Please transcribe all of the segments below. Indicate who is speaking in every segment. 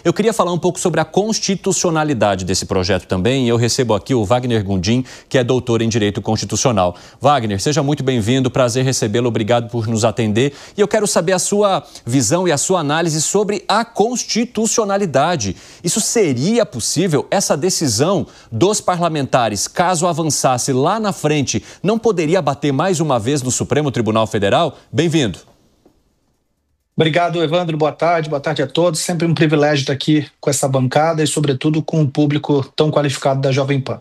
Speaker 1: Eu queria falar um pouco sobre a constitucionalidade desse projeto também. Eu recebo aqui o Wagner Gundim, que é doutor em Direito Constitucional. Wagner, seja muito bem-vindo, prazer recebê-lo, obrigado por nos atender. E eu quero saber a sua visão e a sua análise sobre a constitucionalidade. Isso seria possível? Essa decisão dos parlamentares, caso avançasse lá na frente, não poderia bater mais uma vez no Supremo Tribunal Federal? Bem-vindo.
Speaker 2: Obrigado, Evandro. Boa tarde a todos. Sempre um privilégio estar aqui com essa bancada e, sobretudo, com um público tão qualificado da Jovem Pan.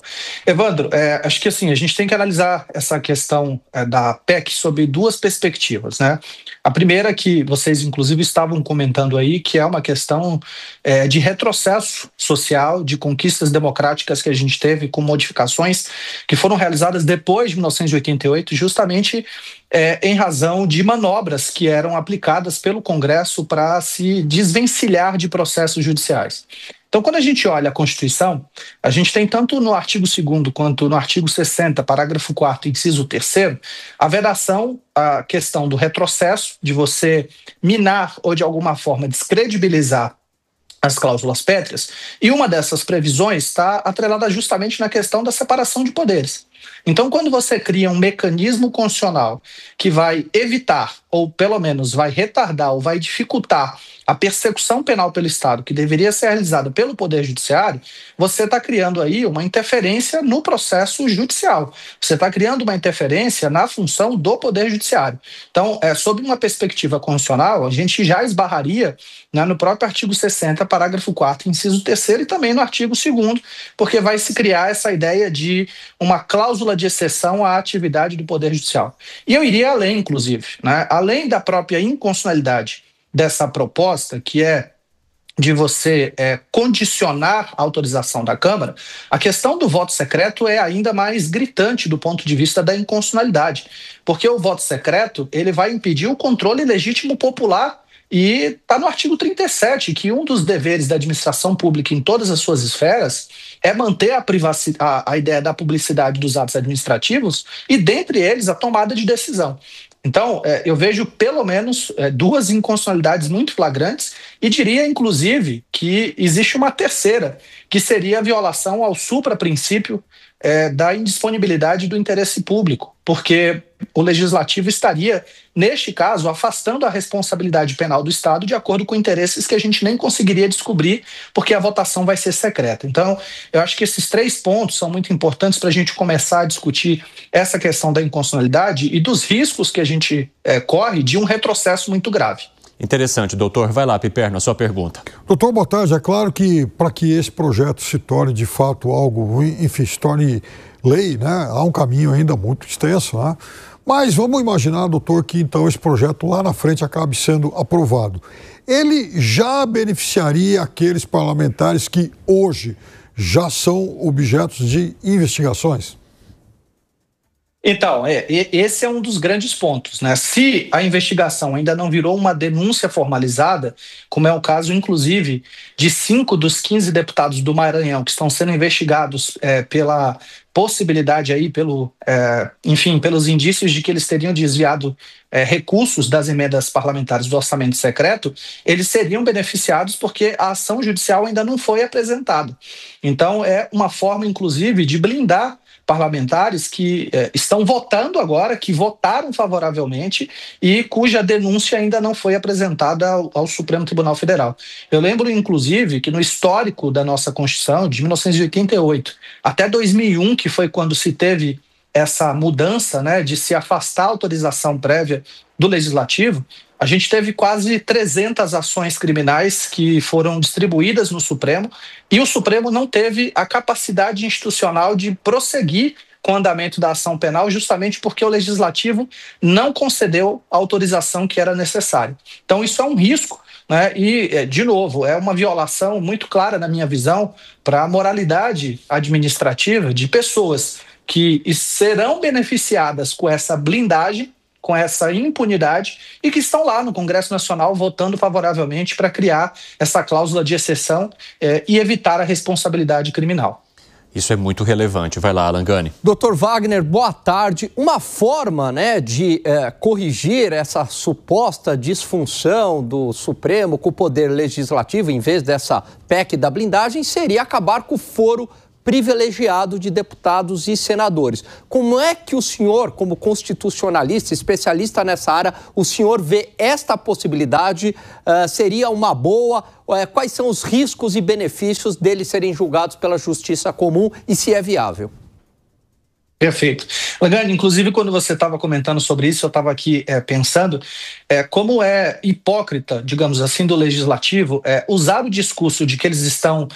Speaker 2: Evandro, acho que assim, a gente tem que analisar essa questão da PEC sob duas perspectivas, né? A primeira, que vocês inclusive estavam comentando aí, que é uma questão de retrocesso social, de conquistas democráticas que a gente teve com modificações que foram realizadas depois de 1988, justamente em razão de manobras que eram aplicadas pelo Congresso para se desvencilhar de processos judiciais. Então, quando a gente olha a Constituição, a gente tem tanto no artigo 2º quanto no artigo 60, parágrafo 4º, inciso 3º, a vedação, a questão do retrocesso, de você minar ou de alguma forma descredibilizar as cláusulas pétreas, e uma dessas previsões está atrelada justamente na questão da separação de poderes. Então, quando você cria um mecanismo constitucional que vai evitar, ou pelo menos vai retardar, ou vai dificultar a persecução penal pelo Estado, que deveria ser realizada pelo Poder Judiciário, você está criando aí uma interferência no processo judicial. Você está criando uma interferência na função do Poder Judiciário. Então, sob uma perspectiva constitucional, a gente já esbarraria, né, no próprio artigo 60, parágrafo 4º, inciso 3º, e também no artigo 2º, porque vai se criar essa ideia de uma cláusula de exceção à atividade do Poder Judicial. E eu iria além, inclusive, né, além da própria inconstitucionalidade dessa proposta, que é de você condicionar a autorização da Câmara, a questão do voto secreto é ainda mais gritante do ponto de vista da inconstitucionalidade, porque o voto secreto ele vai impedir o controle legítimo popular. E está no artigo 37, que um dos deveres da administração pública em todas as suas esferas é manter a ideia da publicidade dos atos administrativos e, dentre eles, a tomada de decisão. Então, eu vejo pelo menos duas inconstitucionalidades muito flagrantes e diria, inclusive, que existe uma terceira, que seria a violação ao supra-princípio da indisponibilidade do interesse público, porque o Legislativo estaria, neste caso, afastando a responsabilidade penal do Estado de acordo com interesses que a gente nem conseguiria descobrir, porque a votação vai ser secreta. Então, eu acho que esses três pontos são muito importantes para a gente começar a discutir essa questão da inconstitucionalidade e dos riscos que a gente corre de um retrocesso muito grave.
Speaker 1: Interessante, doutor. Vai lá, Piperno, a sua pergunta.
Speaker 3: Doutor, boa tarde. É claro que para que esse projeto se torne de fato algo, enfim, se torne lei, né? Há um caminho ainda muito extenso, né? Mas vamos imaginar, doutor, que então esse projeto lá na frente acabe sendo aprovado. Ele já beneficiaria aqueles parlamentares que hoje já são objetos de investigações?
Speaker 2: Então, esse é um dos grandes pontos, né? Se a investigação ainda não virou uma denúncia formalizada, como é o caso, inclusive, de 5 dos 15 deputados do Maranhão que estão sendo investigados pela possibilidade aí, pelos indícios de que eles teriam desviado recursos das emendas parlamentares do orçamento secreto, eles seriam beneficiados porque a ação judicial ainda não foi apresentada. Então, é uma forma, inclusive, de blindar parlamentares que estão votando agora, que votaram favoravelmente e cuja denúncia ainda não foi apresentada ao Supremo Tribunal Federal. Eu lembro, inclusive, que no histórico da nossa Constituição, de 1988 até 2001, que foi quando se teve essa mudança, né, de se afastar a autorização prévia do Legislativo, a gente teve quase 300 ações criminais que foram distribuídas no Supremo e o Supremo não teve a capacidade institucional de prosseguir com o andamento da ação penal justamente porque o Legislativo não concedeu a autorização que era necessária. Então isso é um risco, né? E, de novo, é uma violação muito clara, na minha visão, para a moralidade administrativa de pessoas que serão beneficiadas com essa blindagem, com essa impunidade e que estão lá no Congresso Nacional votando favoravelmente para criar essa cláusula de exceção e evitar a responsabilidade criminal.
Speaker 1: Isso é muito relevante. Vai lá, Alan Gani.
Speaker 4: Doutor Wagner, boa tarde. Uma forma, de corrigir essa suposta disfunção do Supremo com o Poder Legislativo, em vez dessa PEC da blindagem, seria acabar com o foro privilegiado de deputados e senadores. Como é que o senhor, como constitucionalista, especialista nessa área, o senhor vê esta possibilidade? Seria uma boa? Quais são os riscos e benefícios deles serem julgados pela justiça comum e se é viável?
Speaker 2: Perfeito. Lagani, inclusive, quando você estava comentando sobre isso, eu estava aqui pensando como é hipócrita, digamos assim, do legislativo usar o discurso de que eles estão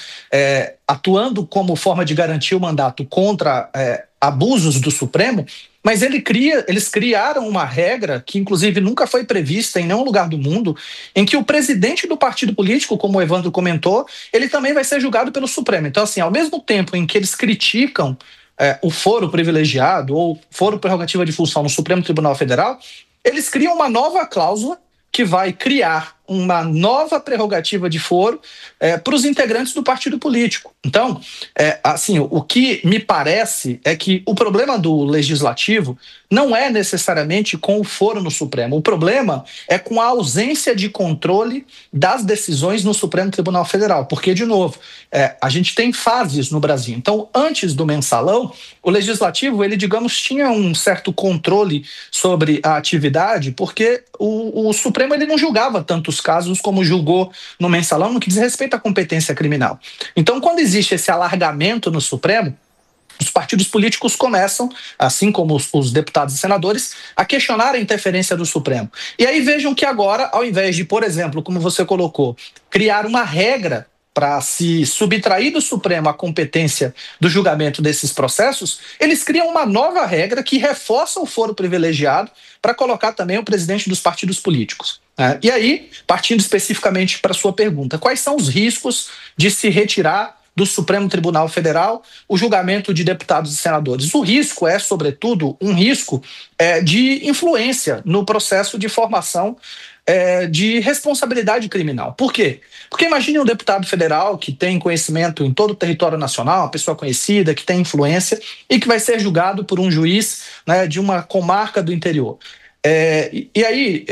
Speaker 2: atuando como forma de garantir o mandato contra abusos do Supremo, mas eles criaram uma regra que, inclusive, nunca foi prevista em nenhum lugar do mundo, em que o presidente do partido político, como o Evandro comentou, ele também vai ser julgado pelo Supremo. Então, assim, ao mesmo tempo em que eles criticam o foro privilegiado ou foro prerrogativa de função no Supremo Tribunal Federal, eles criam uma nova cláusula que vai criar uma nova prerrogativa de foro para os integrantes do partido político. Então, assim, o que me parece é que o problema do legislativo não é necessariamente com o foro no Supremo. O problema é com a ausência de controle das decisões no Supremo Tribunal Federal. Porque, de novo, a gente tem fases no Brasil. Então, antes do mensalão, o legislativo, ele, digamos, tinha um certo controle sobre a atividade, porque o Supremo ele não julgava tantos casos como julgou no mensalão no que diz respeito à competência criminal. Então, quando existe esse alargamento no Supremo, os partidos políticos começam, assim como os deputados e senadores, a questionar a interferência do Supremo. E aí vejam que agora, ao invés de, por exemplo, como você colocou, criar uma regra para se subtrair do Supremo a competência do julgamento desses processos, eles criam uma nova regra que reforça o foro privilegiado para colocar também o presidente dos partidos políticos. E aí, partindo especificamente para a sua pergunta, quais são os riscos de se retirar do Supremo Tribunal Federal o julgamento de deputados e senadores? O risco é, sobretudo, um risco de influência no processo de formação de responsabilidade criminal. Por quê? Porque imagine um deputado federal que tem conhecimento em todo o território nacional, uma pessoa conhecida, que tem influência e que vai ser julgado por um juiz de uma comarca do interior. E aí,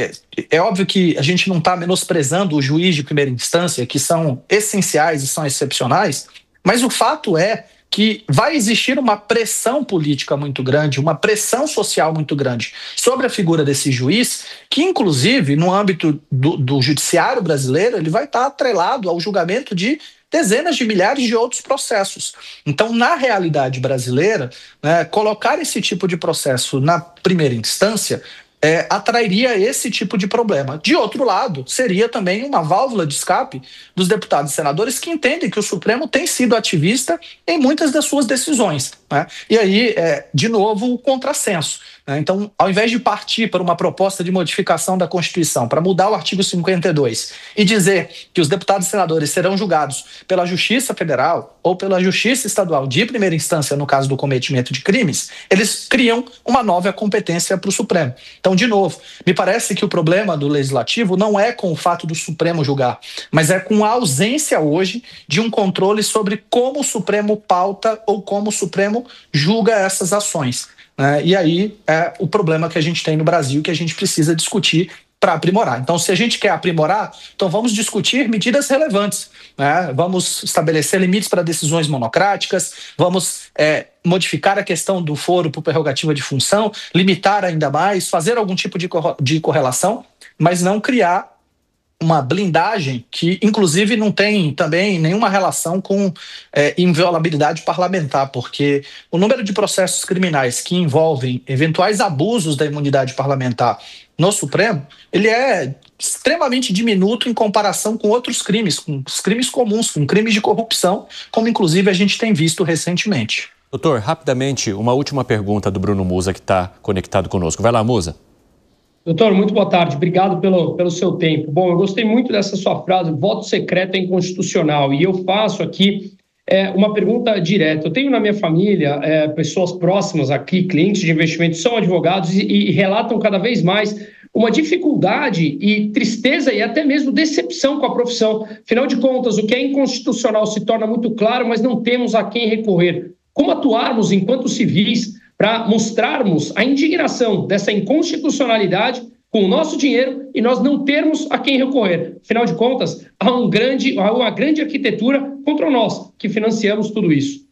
Speaker 2: é óbvio que a gente não está menosprezando o juiz de primeira instância, que são essenciais e são excepcionais, mas o fato é que vai existir uma pressão política muito grande, uma pressão social muito grande sobre a figura desse juiz, que inclusive no âmbito do judiciário brasileiro ele vai estar atrelado ao julgamento de dezenas de milhares de outros processos. Então, na realidade brasileira, colocar esse tipo de processo na primeira instância atrairia esse tipo de problema. De outro lado, seria também uma válvula de escape dos deputados e senadores que entendem que o Supremo tem sido ativista em muitas das suas decisões. E aí, de novo, o contrassenso. Então, ao invés de partir para uma proposta de modificação da Constituição para mudar o artigo 52 e dizer que os deputados e senadores serão julgados pela Justiça Federal ou pela Justiça Estadual de primeira instância no caso do cometimento de crimes, eles criam uma nova competência para o Supremo. Então, de novo, me parece que o problema do Legislativo não é com o fato do Supremo julgar, mas é com a ausência hoje de um controle sobre como o Supremo pauta ou como o Supremo julga essas ações. E aí é o problema que a gente tem no Brasil, que a gente precisa discutir para aprimorar. Então, se a gente quer aprimorar, então vamos discutir medidas relevantes. Vamos estabelecer limites para decisões monocráticas, vamos modificar a questão do foro por prerrogativa de função, limitar ainda mais, fazer algum tipo de correlação, mas não criar uma blindagem que, inclusive, não tem também nenhuma relação com inviolabilidade parlamentar, porque o número de processos criminais que envolvem eventuais abusos da imunidade parlamentar no Supremo, ele é extremamente diminuto em comparação com outros crimes, com os crimes comuns, com crimes de corrupção, como inclusive a gente tem visto recentemente.
Speaker 1: Doutor, rapidamente, uma última pergunta do Bruno Musa, que está conectado conosco. Vai lá, Musa.
Speaker 5: Doutor, muito boa tarde. Obrigado pelo seu tempo. Bom, eu gostei muito dessa sua frase, voto secreto é inconstitucional. E eu faço aqui uma pergunta direta. Eu tenho na minha família pessoas próximas aqui, clientes de investimentos, são advogados e relatam cada vez mais uma dificuldade e tristeza e até mesmo decepção com a profissão. Afinal de contas, o que é inconstitucional se torna muito claro, mas não temos a quem recorrer. como atuarmos enquanto civis para mostrarmos a indignação dessa inconstitucionalidade com o nosso dinheiro e nós não termos a quem recorrer. Afinal de contas, há uma grande arquitetura contra nós que financiamos tudo isso.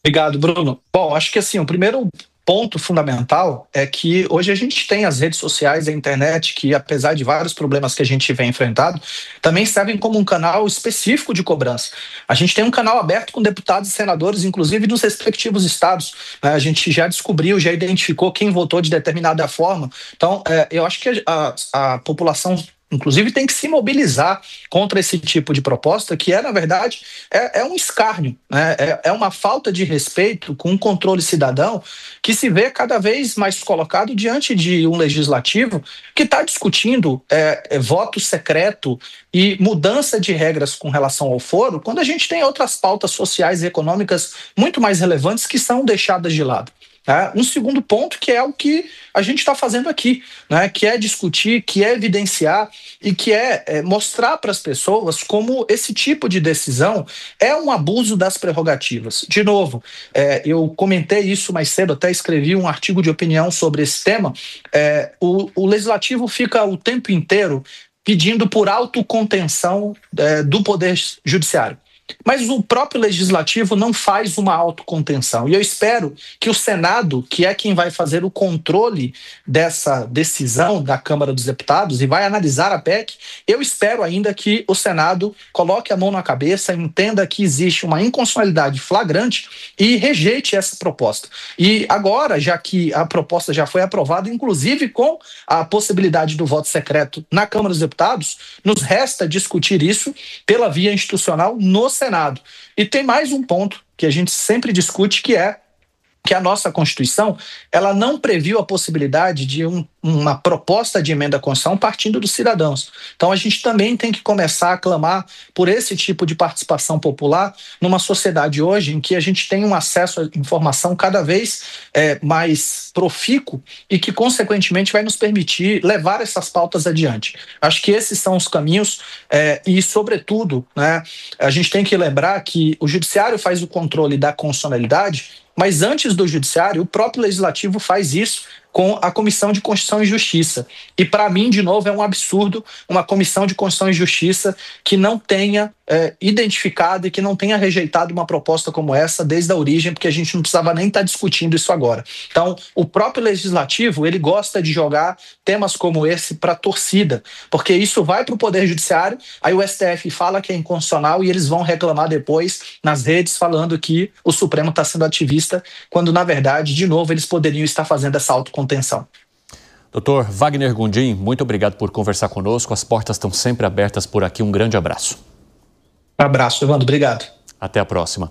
Speaker 2: Obrigado, Bruno. Bom, acho que assim, o primeiro ponto fundamental é que hoje a gente tem as redes sociais, a internet, que apesar de vários problemas que a gente vem enfrentando, também servem como um canal específico de cobrança. A gente tem um canal aberto com deputados e senadores, inclusive dos respectivos estados. A gente já descobriu, já identificou quem votou de determinada forma. Então, eu acho que a população inclusive tem que se mobilizar contra esse tipo de proposta, que na verdade, é um escárnio, né? É uma falta de respeito com o controle cidadão que se vê cada vez mais colocado diante de um legislativo que está discutindo voto secreto e mudança de regras com relação ao foro, quando a gente tem outras pautas sociais e econômicas muito mais relevantes que são deixadas de lado. Um segundo ponto, que é o que a gente está fazendo aqui, né? Que é discutir, que é evidenciar e que é mostrar para as pessoas como esse tipo de decisão é um abuso das prerrogativas. De novo, eu comentei isso mais cedo, até escrevi um artigo de opinião sobre esse tema. O legislativo fica o tempo inteiro pedindo por autocontenção do Poder Judiciário. Mas o próprio legislativo não faz uma autocontenção. E eu espero que o Senado, que é quem vai fazer o controle dessa decisão da Câmara dos Deputados e vai analisar a PEC, eu espero ainda que o Senado coloque a mão na cabeça, entenda que existe uma inconstitucionalidade flagrante e rejeite essa proposta. E agora, já que a proposta já foi aprovada, inclusive com a possibilidade do voto secreto na Câmara dos Deputados, nos resta discutir isso pela via institucional no Senado. E tem mais um ponto que a gente sempre discute, que é que a nossa Constituição ela não previu a possibilidade de uma proposta de emenda à Constituição partindo dos cidadãos. Então a gente também tem que começar a clamar por esse tipo de participação popular numa sociedade hoje em que a gente tem um acesso à informação cada vez mais profícuo e que, consequentemente, vai nos permitir levar essas pautas adiante. Acho que esses são os caminhos e, sobretudo, né, a gente tem que lembrar que o Judiciário faz o controle da constitucionalidade, mas antes do Judiciário, o próprio Legislativo faz isso com a Comissão de Constituição e Justiça. E, para mim, de novo, é um absurdo uma Comissão de Constituição e Justiça que não tenha identificado e que não tenha rejeitado uma proposta como essa desde a origem, porque a gente não precisava nem estar discutindo isso agora. Então, o próprio Legislativo, ele gosta de jogar temas como esse para a torcida, porque isso vai para o Poder Judiciário, aí o STF fala que é inconstitucional e eles vão reclamar depois nas redes falando que o Supremo está sendo ativista, quando, na verdade, de novo, eles poderiam estar fazendo essa autocontenção.
Speaker 1: Doutor Wagner Gondim, muito obrigado por conversar conosco. As portas estão sempre abertas por aqui. Um grande abraço.
Speaker 2: Um abraço, Evandro. Obrigado.
Speaker 1: Até a próxima.